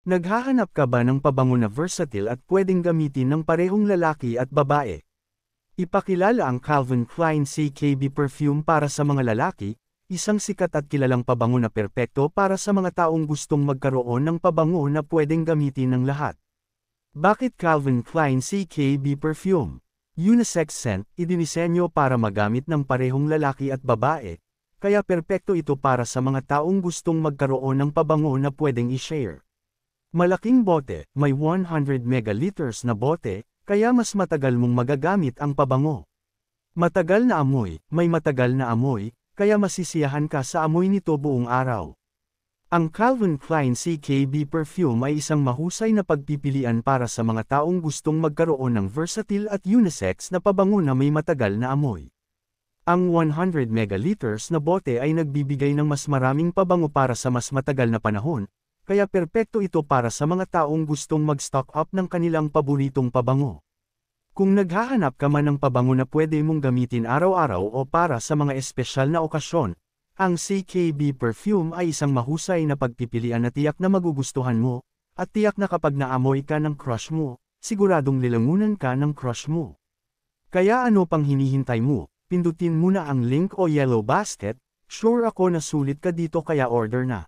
Naghahanap ka ba ng pabango na versatile at pwedeng gamitin ng parehong lalaki at babae? Ipakilala ang Calvin Klein CKB perfume para sa mga lalaki, isang sikat at kilalang pabango na perpekto para sa mga taong gustong magkaroon ng pabango na pwedeng gamitin ng lahat. Bakit Calvin Klein CKB perfume? Unisex scent, idinisenyo para magamit ng parehong lalaki at babae, kaya perpekto ito para sa mga taong gustong magkaroon ng pabango na pwedeng i-share. Malaking bote, may 100 megaliters na bote, kaya mas matagal mong magagamit ang pabango. Matagal na amoy, may matagal na amoy, kaya masisiyahan ka sa amoy nito buong araw. Ang Calvin Klein CKB perfume ay isang mahusay na pagpipilian para sa mga taong gustong magkaroon ng versatile at unisex na pabango na may matagal na amoy. Ang 100 megaliters na bote ay nagbibigay ng mas maraming pabango para sa mas matagal na panahon, kaya perpekto ito para sa mga taong gustong mag-stock up ng kanilang paboritong pabango. Kung naghahanap ka man ng pabango na pwede mong gamitin araw-araw o para sa mga espesyal na okasyon, ang CKB perfume ay isang mahusay na pagpipilian na tiyak na magugustuhan mo, at tiyak na kapag naamoy ka ng crush mo, siguradong lilangunan ka ng crush mo. Kaya ano pang hinihintay mo? Pindutin muna ang link o yellow basket, sure ako na sulit ka dito kaya order na.